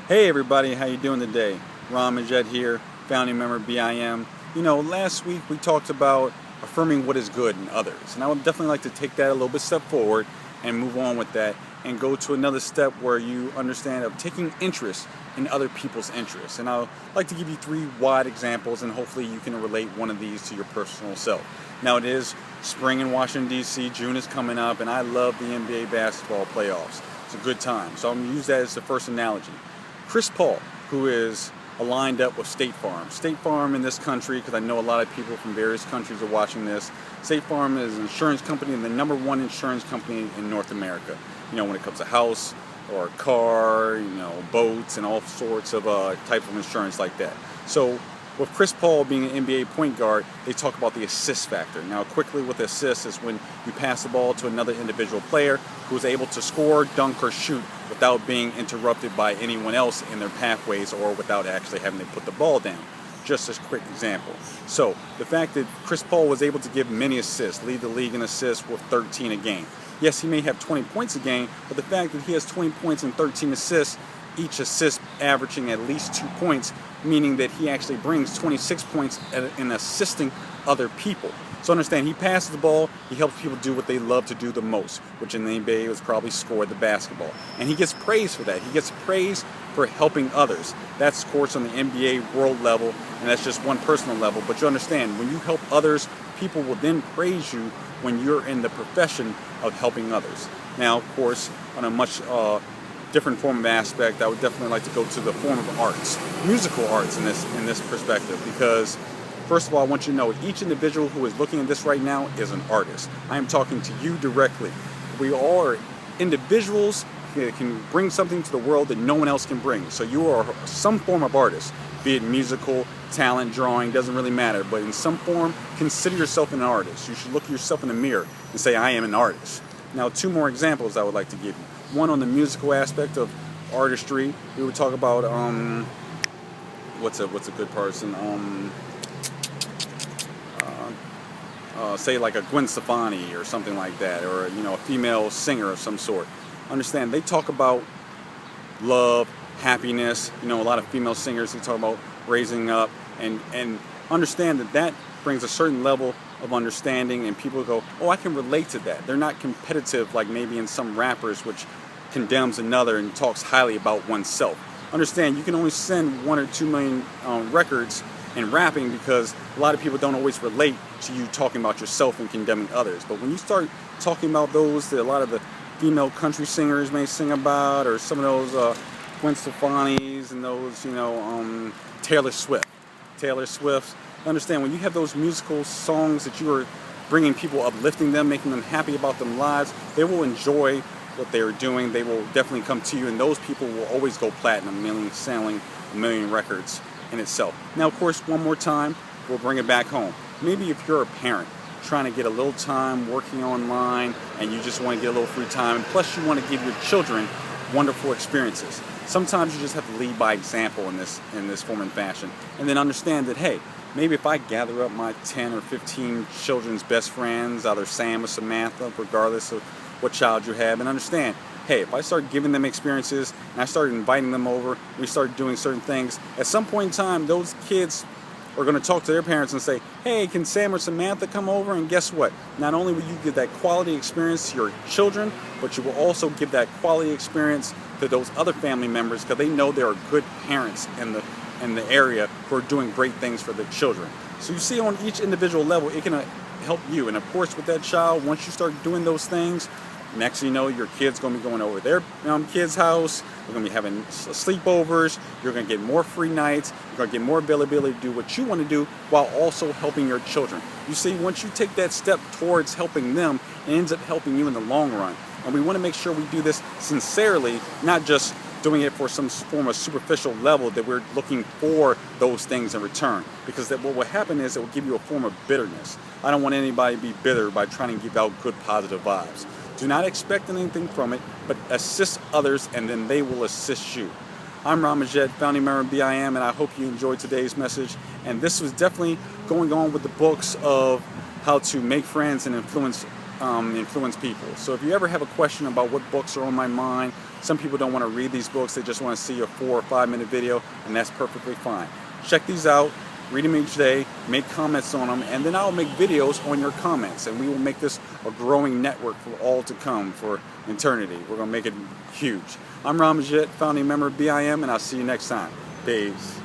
Hey everybody, how you doing today? Ron Majed here, founding member of BIM. Last week we talked about affirming what is good in others, and I would definitely like to take that a little bit step forward and move on with that and go to another step where you understand of taking interest in other people's interests. And I'd like to give you three wide examples, and hopefully you can relate one of these to your personal self. Now it is spring in Washington D.C., June is coming up, and I love the NBA basketball playoffs. It's a good time, so I'm going to use that as the first analogy. Chris Paul, who is aligned up with State Farm. State Farm in this country, because I know a lot of people from various countries are watching this. State Farm is an insurance company and the number one insurance company in North America. When it comes to house or car, boats and all sorts of type of insurance like that. So with Chris Paul being an NBA point guard, they talk about the assist factor. Now, quickly with assist is when you pass the ball to another individual player who is able to score, dunk, or shoot without being interrupted by anyone else in their pathways or without actually having to put the ball down. Just a quick example. So the fact that Chris Paul was able to give many assists, lead the league in assists with 13 a game. Yes, he may have 20 points a game, but the fact that he has 20 points and 13 assists, each assist averaging at least 2 points, meaning that he actually brings 26 points in assisting other people. So understand, he passes the ball, he helps people do what they love to do the most, which in the NBA was probably score the basketball. And he gets praise for that. He gets praise for helping others. That's, of course, on the NBA world level, and that's just one personal level. But you understand, when you help others, people will then praise you when you're in the profession of helping others. Now, of course, on a much different form of aspect, I would definitely like to go to the form of arts, musical arts in this perspective, because first of all, I want you to know each individual who is looking at this right now is an artist. I am talking to you directly. We all are individuals that can bring something to the world that no one else can bring. So you are some form of artist, be it musical, talent, drawing, doesn't really matter. But in some form, consider yourself an artist. You should look at yourself in the mirror and say, I am an artist. Now, two more examples I would like to give you. One on the musical aspect of artistry. We would talk about what's a good person? Say like a Gwen Stefani or something like that, or a female singer of some sort. Understand, they talk about love, happiness. A lot of female singers, they talk about raising up, and understand that brings a certain level of understanding, and people go, oh, I can relate to that. They're not competitive like maybe in some rappers, which condemns another and talks highly about oneself. Understand, you can only send 1 or 2 million records in rapping because a lot of people don't always relate to you talking about yourself and condemning others. But when you start talking about those that a lot of the female country singers may sing about, or some of those Gwen Stefani's and those, Taylor Swift, understand, when you have those musical songs that you are bringing people, uplifting them, making them happy about their lives, they will enjoy what they are doing. They will definitely come to you, and those people will always go platinum, selling 1 million records in itself. Now, of course, one more time, we'll bring it back home. Maybe if you're a parent trying to get a little time working online and you just want to get a little free time, and plus you want to give your children wonderful experiences. Sometimes you just have to lead by example in this form and fashion, and then understand that, hey, maybe if I gather up my 10 or 15 children's best friends, either Sam or Samantha, regardless of what child you have, and understand, hey, if I start giving them experiences and I start inviting them over, we start doing certain things, at some point in time, those kids are going to talk to their parents and say, hey, can Sam or Samantha come over? And guess what? Not only will you give that quality experience to your children, but you will also give that quality experience to those other family members, because they know there are good parents in the area who are doing great things for their children. So you see, on each individual level, it can help you. And of course, with that child, once you start doing those things, next thing you know, your kid's going to be going over their kid's house. You're going to be having sleepovers. You're going to get more free nights. You're going to get more availability to do what you want to do while also helping your children. You see, once you take that step towards helping them, it ends up helping you in the long run. And we want to make sure we do this sincerely, not just doing it for some form of superficial level that we're looking for those things in return. Because what will happen is it will give you a form of bitterness. I don't want anybody to be bitter by trying to give out good positive vibes. Do not expect anything from it, but assist others, and then they will assist you. I'm Ron Majed, founding member of BIM, and I hope you enjoyed today's message. And this was definitely going on with the books of how to make friends and influence people. So if you ever have a question about what books are on my mind, Some people don't want to read these books, they just want to see a 4 or 5 minute video, and that's perfectly fine. Check these out, read them each day, make comments on them, and then I'll make videos on your comments, and we will make this a growing network for all to come for eternity. We're going to make it huge. I'm Ram Majid, founding member of BIM, and I'll see you next time. Peace.